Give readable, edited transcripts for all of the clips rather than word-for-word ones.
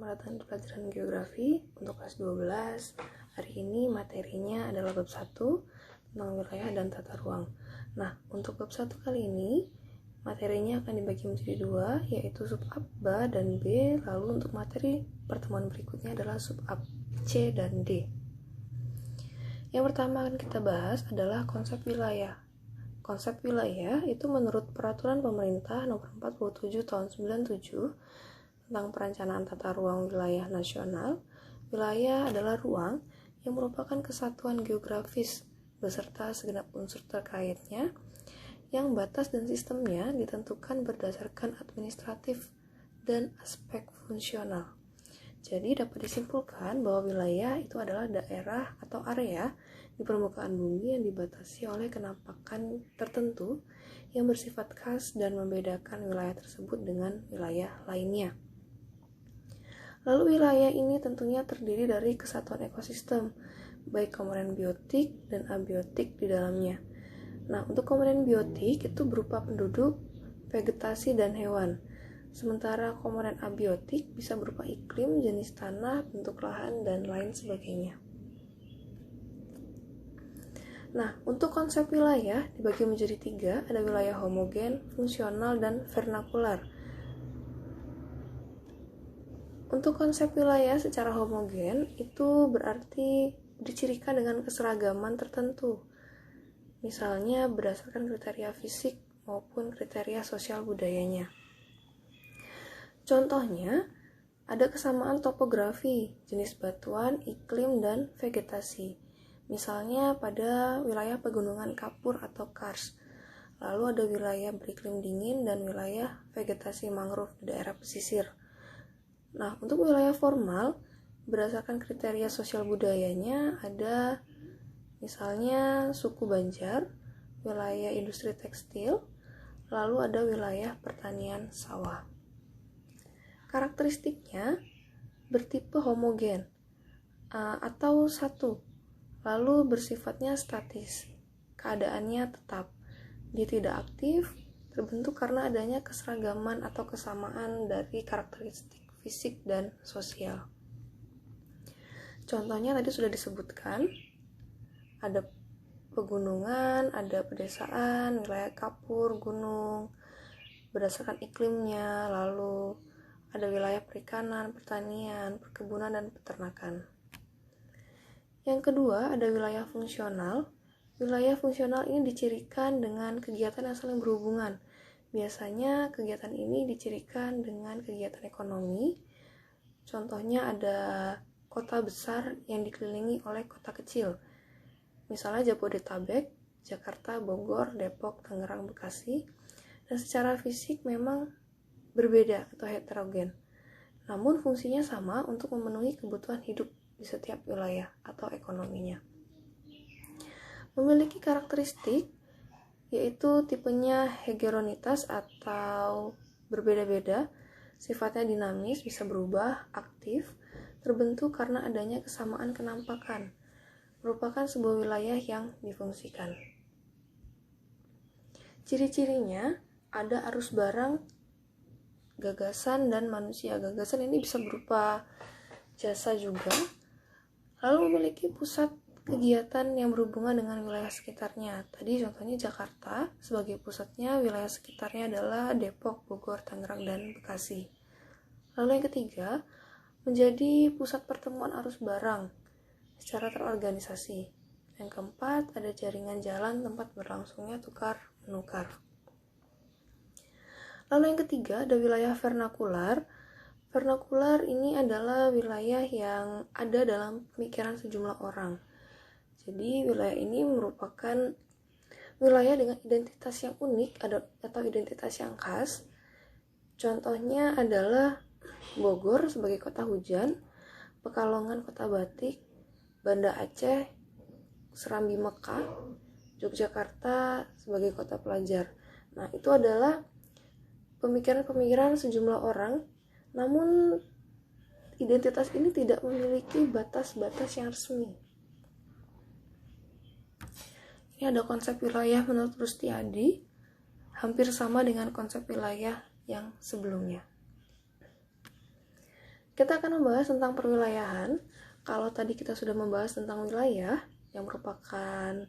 Selamat datang di pelajaran geografi untuk kelas 12. Hari ini materinya adalah bab 1 tentang wilayah dan tata ruang. Nah, untuk bab 1 kali ini materinya akan dibagi menjadi 2, yaitu sub A dan B. Lalu untuk materi pertemuan berikutnya adalah sub A C dan D. Yang pertama akan kita bahas adalah konsep wilayah. Konsep wilayah itu menurut Peraturan Pemerintah Nomor 47 Tahun 97 tentang perencanaan tata ruang wilayah nasional. Wilayah adalah ruang yang merupakan kesatuan geografis beserta segenap unsur terkaitnya yang batas dan sistemnya ditentukan berdasarkan administratif dan aspek fungsional. Jadi dapat disimpulkan bahwa wilayah itu adalah daerah atau area di permukaan bumi yang dibatasi oleh kenampakan tertentu yang bersifat khas dan membedakan wilayah tersebut dengan wilayah lainnya. Lalu wilayah ini tentunya terdiri dari kesatuan ekosistem, baik komponen biotik dan abiotik di dalamnya. Nah, untuk komponen biotik itu berupa penduduk, vegetasi, dan hewan. Sementara komponen abiotik bisa berupa iklim, jenis tanah, bentuk lahan, dan lain sebagainya. Nah, untuk konsep wilayah dibagi menjadi 3, ada wilayah homogen, fungsional, dan vernakular. Untuk konsep wilayah secara homogen itu berarti dicirikan dengan keseragaman tertentu. Misalnya berdasarkan kriteria fisik maupun kriteria sosial budayanya. Contohnya, ada kesamaan topografi, jenis batuan, iklim, dan vegetasi. Misalnya pada wilayah pegunungan kapur atau kars. Lalu ada wilayah beriklim dingin dan wilayah vegetasi mangrove di daerah pesisir. Nah, untuk wilayah formal, berdasarkan kriteria sosial budayanya ada misalnya suku Banjar, wilayah industri tekstil, lalu ada wilayah pertanian sawah. Karakteristiknya bertipe homogen atau satu, lalu bersifatnya statis, keadaannya tetap, dia tidak aktif, terbentuk karena adanya keseragaman atau kesamaan dari karakteristik fisik dan sosial. Contohnya tadi sudah disebutkan, ada pegunungan, ada pedesaan, wilayah kapur, gunung, berdasarkan iklimnya, lalu ada wilayah perikanan, pertanian, perkebunan, dan peternakan. Yang kedua, ada wilayah fungsional. Wilayah fungsional ini dicirikan dengan kegiatan yang saling berhubungan. Biasanya kegiatan ini dicirikan dengan kegiatan ekonomi. Contohnya ada kota besar yang dikelilingi oleh kota kecil. Misalnya Jabodetabek, Jakarta, Bogor, Depok, Tangerang, Bekasi. Dan secara fisik memang berbeda atau heterogen. Namun fungsinya sama untuk memenuhi kebutuhan hidup di setiap wilayah atau ekonominya. Memiliki karakteristik yaitu tipenya hegeronitas atau berbeda-beda, sifatnya dinamis, bisa berubah, aktif, terbentuk karena adanya kesamaan kenampakan, merupakan sebuah wilayah yang difungsikan. Ciri-cirinya ada arus barang, gagasan, dan manusia. Gagasan ini bisa berupa jasa juga, lalu memiliki pusat kegiatan yang berhubungan dengan wilayah sekitarnya. Tadi contohnya Jakarta, sebagai pusatnya wilayah sekitarnya adalah Depok, Bogor, Tangerang, dan Bekasi. Lalu yang ketiga, menjadi pusat pertemuan arus barang secara terorganisasi. Yang keempat, ada jaringan jalan tempat berlangsungnya tukar-menukar. Lalu yang ketiga, ada wilayah vernakular. Vernakular ini adalah wilayah yang ada dalam pemikiran sejumlah orang. Jadi wilayah ini merupakan wilayah dengan identitas yang unik atau identitas yang khas. Contohnya adalah Bogor sebagai kota hujan, Pekalongan kota batik, Banda Aceh, Serambi Mekah, Yogyakarta sebagai kota pelajar. Nah, itu adalah pemikiran-pemikiran sejumlah orang, namun identitas ini tidak memiliki batas-batas yang resmi. Ini ada konsep wilayah menurut Rustiadi, hampir sama dengan konsep wilayah yang sebelumnya. Kita akan membahas tentang perwilayahan. Kalau tadi kita sudah membahas tentang wilayah yang merupakan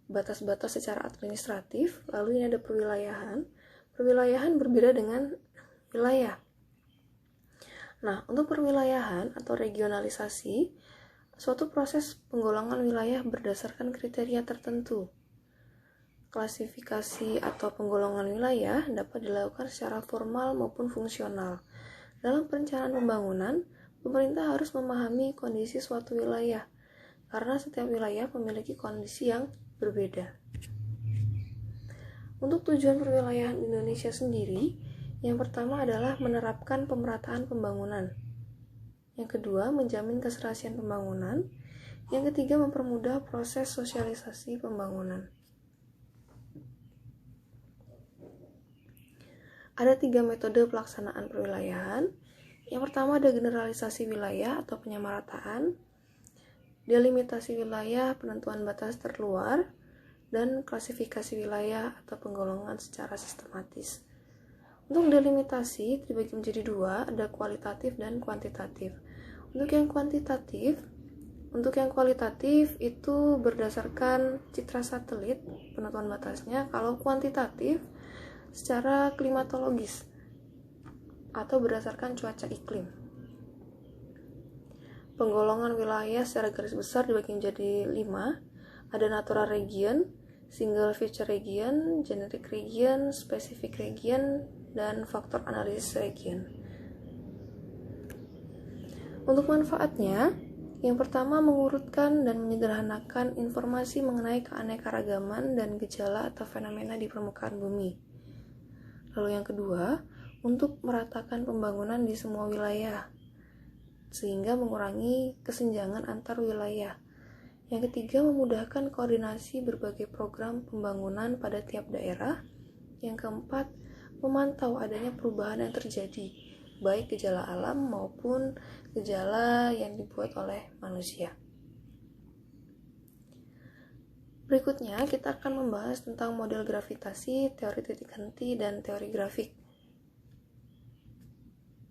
batas-batas secara administratif, lalu ini ada perwilayahan. Perwilayahan berbeda dengan wilayah. Nah, untuk perwilayahan atau regionalisasi, suatu proses penggolongan wilayah berdasarkan kriteria tertentu. Klasifikasi atau penggolongan wilayah dapat dilakukan secara formal maupun fungsional. Dalam perencanaan pembangunan, pemerintah harus memahami kondisi suatu wilayah, karena setiap wilayah memiliki kondisi yang berbeda. Untuk tujuan perwilayahan Indonesia sendiri, yang pertama adalah menerapkan pemerataan pembangunan. Yang kedua, menjamin keserasian pembangunan. Yang ketiga, mempermudah proses sosialisasi pembangunan. Ada 3 metode pelaksanaan perwilayahan. Yang pertama ada generalisasi wilayah atau penyamarataan, delimitasi wilayah, penentuan batas terluar, dan klasifikasi wilayah atau penggolongan secara sistematis. Untuk delimitasi dibagi menjadi 2, ada kualitatif dan kuantitatif. Untuk yang kualitatif itu berdasarkan citra satelit penentuan batasnya. Kalau kuantitatif secara klimatologis atau berdasarkan cuaca iklim. Penggolongan wilayah secara garis besar dibagi menjadi 5. Ada natural region, single feature region, generic region, specific region, dan faktor analisis region. Untuk manfaatnya, yang pertama mengurutkan dan menyederhanakan informasi mengenai keanekaragaman dan gejala atau fenomena di permukaan bumi. Lalu yang kedua, untuk meratakan pembangunan di semua wilayah, sehingga mengurangi kesenjangan antar wilayah. Yang ketiga, memudahkan koordinasi berbagai program pembangunan pada tiap daerah. Yang keempat, memantau adanya perubahan yang terjadi, baik gejala alam maupun gejala yang dibuat oleh manusia. Berikutnya, kita akan membahas tentang model gravitasi, teori titik henti, dan teori grafik.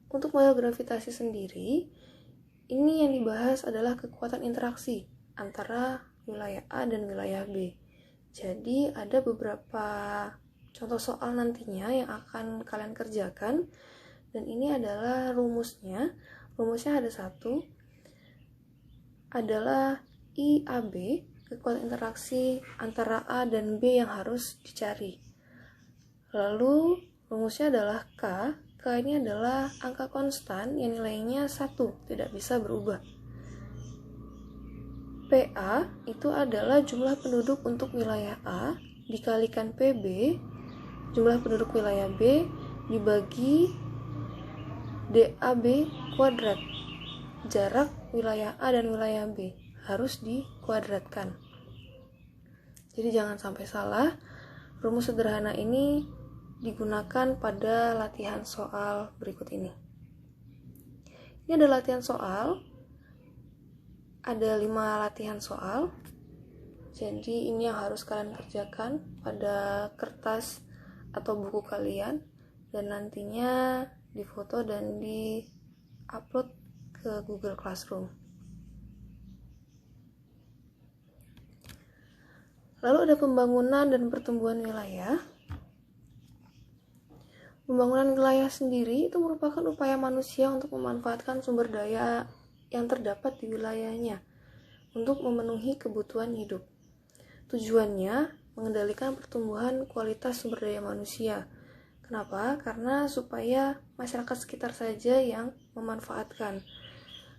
Untuk model gravitasi sendiri, ini yang dibahas adalah kekuatan interaksi antara wilayah A dan wilayah B. Jadi, ada beberapa contoh soal nantinya yang akan kalian kerjakan, dan ini adalah rumusnya. Rumusnya ada 1, adalah IAB, kekuatan interaksi antara A dan B yang harus dicari. Lalu rumusnya adalah K. K ini adalah angka konstan yang nilainya 1, tidak bisa berubah. PA itu adalah jumlah penduduk untuk wilayah A dikalikan PB, jumlah penduduk wilayah B, dibagi DAB kuadrat. Jarak wilayah A dan wilayah B harus dikuadratkan. Jadi jangan sampai salah. Rumus sederhana ini digunakan pada latihan soal berikut ini. Ini ada latihan soal. Ada 5 latihan soal. Jadi ini yang harus kalian kerjakan pada kertas atau buku kalian, dan nantinya difoto dan di-upload ke Google Classroom. Lalu ada pembangunan dan pertumbuhan wilayah. Pembangunan wilayah sendiri itu merupakan upaya manusia untuk memanfaatkan sumber daya yang terdapat di wilayahnya untuk memenuhi kebutuhan hidup. Tujuannya mengendalikan pertumbuhan kualitas sumber daya manusia. Kenapa? Karena supaya masyarakat sekitar saja yang memanfaatkan.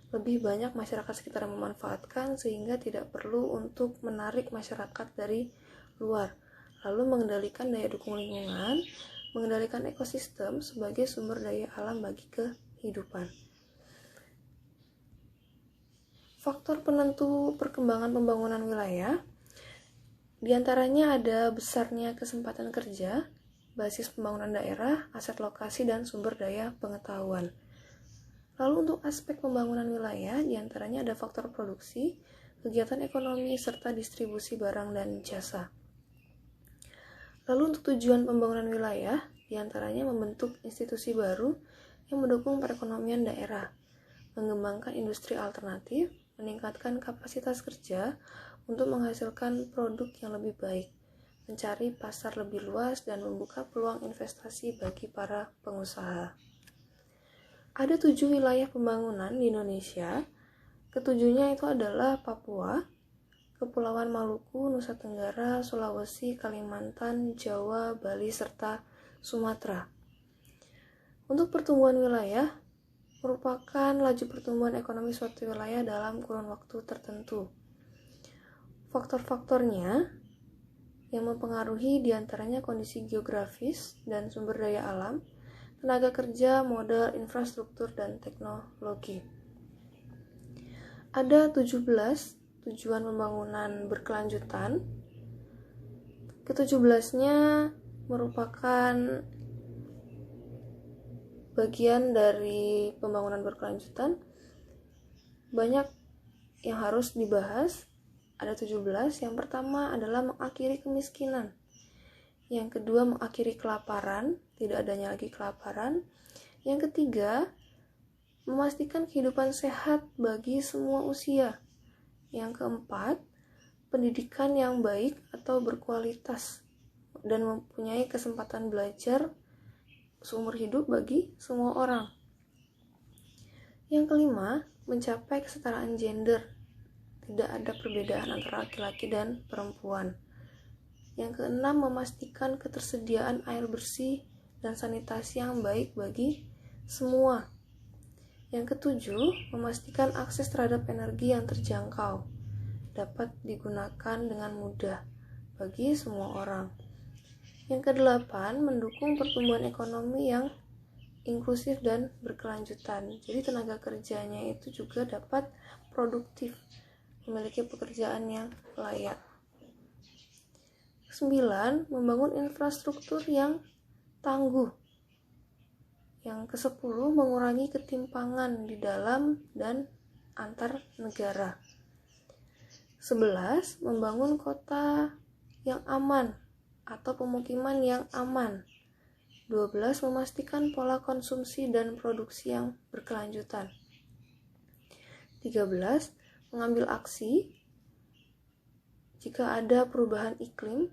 Lebih banyak masyarakat sekitar yang memanfaatkan, sehingga tidak perlu untuk menarik masyarakat dari luar. Lalu mengendalikan daya dukung lingkungan, mengendalikan ekosistem sebagai sumber daya alam bagi kehidupan. Faktor penentu perkembangan pembangunan wilayah, diantaranya ada besarnya kesempatan kerja, basis pembangunan daerah, aset lokasi, dan sumber daya pengetahuan. Lalu untuk aspek pembangunan wilayah, diantaranya ada faktor produksi, kegiatan ekonomi, serta distribusi barang dan jasa. Lalu untuk tujuan pembangunan wilayah, diantaranya membentuk institusi baru yang mendukung perekonomian daerah. mengembangkan industri alternatif, meningkatkan kapasitas kerja untuk menghasilkan produk yang lebih baik, mencari pasar lebih luas, dan membuka peluang investasi bagi para pengusaha. Ada 7 wilayah pembangunan di Indonesia. Ketujuhnya itu adalah Papua, Kepulauan Maluku, Nusa Tenggara, Sulawesi, Kalimantan, Jawa, Bali, serta Sumatera. Untuk pertumbuhan wilayah, merupakan laju pertumbuhan ekonomi suatu wilayah dalam kurun waktu tertentu. Faktor-faktornya yang mempengaruhi diantaranya kondisi geografis dan sumber daya alam, tenaga kerja, modal, infrastruktur, dan teknologi. Ada 17 tujuan pembangunan berkelanjutan. Ke-17-nya merupakan bagian dari pembangunan berkelanjutan. Banyak yang harus dibahas. Ada 17. Yang pertama adalah mengakhiri kemiskinan. Yang kedua, mengakhiri kelaparan, tidak adanya lagi kelaparan. Yang ketiga, memastikan kehidupan sehat bagi semua usia. Yang keempat, pendidikan yang baik atau berkualitas dan mempunyai kesempatan belajar seumur hidup bagi semua orang. Yang kelima, mencapai kesetaraan gender. Tidak ada perbedaan antara laki-laki dan perempuan. Yang keenam, memastikan ketersediaan air bersih dan sanitasi yang baik bagi semua. Yang ketujuh, memastikan akses terhadap energi yang terjangkau, dapat digunakan dengan mudah bagi semua orang. Yang kedelapan, mendukung pertumbuhan ekonomi yang inklusif dan berkelanjutan. Jadi tenaga kerjanya itu juga dapat produktif, memiliki pekerjaan yang layak. 9. Membangun infrastruktur yang tangguh. Yang ke-10, mengurangi ketimpangan di dalam dan antar negara. 11. Membangun kota yang aman atau pemukiman yang aman. 12. Memastikan pola konsumsi dan produksi yang berkelanjutan. 13. Mengambil aksi jika ada perubahan iklim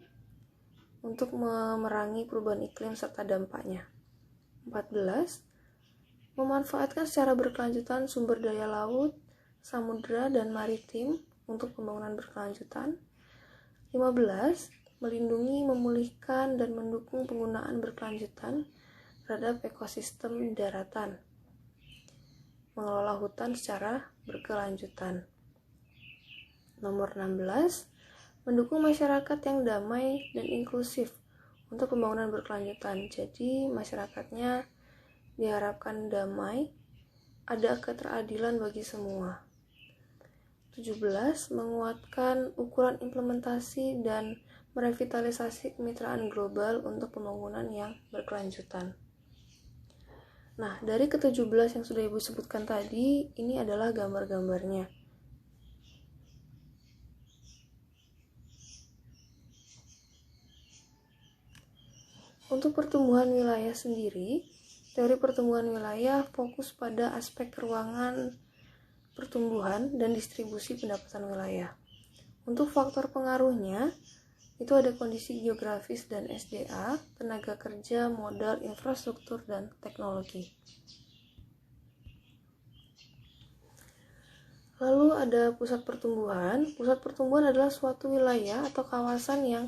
untuk memerangi perubahan iklim serta dampaknya. 14. Memanfaatkan secara berkelanjutan sumber daya laut, samudera, dan maritim untuk pembangunan berkelanjutan. 15. Melindungi, memulihkan, dan mendukung penggunaan berkelanjutan terhadap ekosistem daratan. Mengelola hutan secara berkelanjutan. Nomor 16. Mendukung masyarakat yang damai dan inklusif untuk pembangunan berkelanjutan. Jadi masyarakatnya diharapkan damai, ada keteradilan bagi semua. 17. Menguatkan ukuran implementasi dan merevitalisasi kemitraan global untuk pembangunan yang berkelanjutan. Nah, dari ke-17 yang sudah Ibu sebutkan tadi, ini adalah gambar-gambarnya. Untuk pertumbuhan wilayah sendiri, teori pertumbuhan wilayah fokus pada aspek ruangan pertumbuhan dan distribusi pendapatan wilayah. Untuk faktor pengaruhnya, itu ada kondisi geografis dan SDA, tenaga kerja, modal, infrastruktur, dan teknologi. Lalu ada pusat pertumbuhan. Pusat pertumbuhan adalah suatu wilayah atau kawasan yang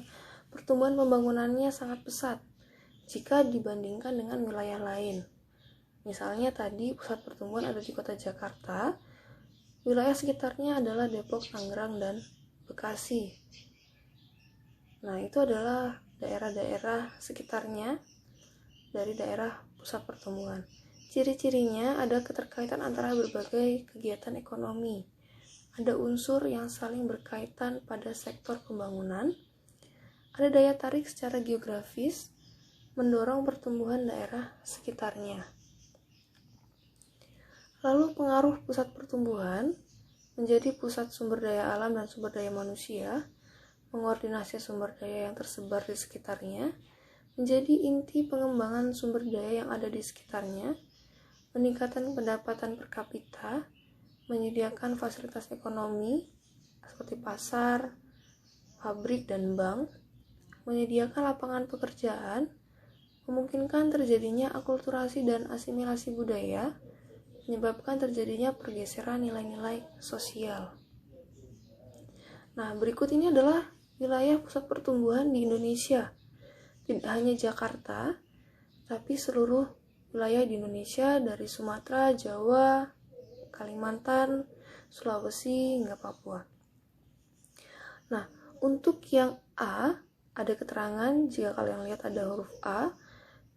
pertumbuhan pembangunannya sangat pesat jika dibandingkan dengan wilayah lain. Misalnya tadi pusat pertumbuhan ada di kota Jakarta, wilayah sekitarnya adalah Depok, Tangerang, dan Bekasi. Nah, itu adalah daerah-daerah sekitarnya dari daerah pusat pertumbuhan. Ciri-cirinya ada keterkaitan antara berbagai kegiatan ekonomi. Ada unsur yang saling berkaitan pada sektor pembangunan. Ada daya tarik secara geografis, mendorong pertumbuhan daerah sekitarnya. Lalu pengaruh pusat pertumbuhan menjadi pusat sumber daya alam dan sumber daya manusia, mengordinasi sumber daya yang tersebar di sekitarnya, menjadi inti pengembangan sumber daya yang ada di sekitarnya, peningkatan pendapatan per kapita, menyediakan fasilitas ekonomi seperti pasar, pabrik, dan bank, menyediakan lapangan pekerjaan, memungkinkan terjadinya akulturasi dan asimilasi budaya, menyebabkan terjadinya pergeseran nilai-nilai sosial. Nah, berikut ini adalah wilayah pusat pertumbuhan di Indonesia. Tidak hanya Jakarta, tapi seluruh wilayah di Indonesia dari Sumatera, Jawa, Kalimantan, Sulawesi, hingga Papua. Nah, untuk yang A, ada keterangan jika kalian lihat ada huruf A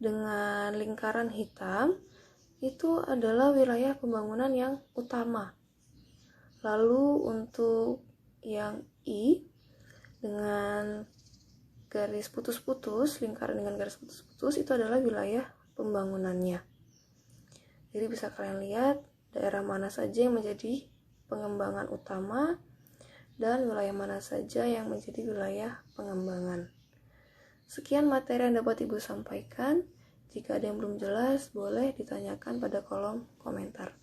dengan lingkaran hitam, itu adalah wilayah pembangunan yang utama. Lalu untuk yang I dengan garis putus-putus, lingkaran dengan garis putus-putus, itu adalah wilayah pembangunannya. Jadi bisa kalian lihat daerah mana saja yang menjadi pengembangan utama dan wilayah mana saja yang menjadi wilayah pengembangan. Sekian materi yang dapat Ibu sampaikan. Jika ada yang belum jelas, boleh ditanyakan pada kolom komentar.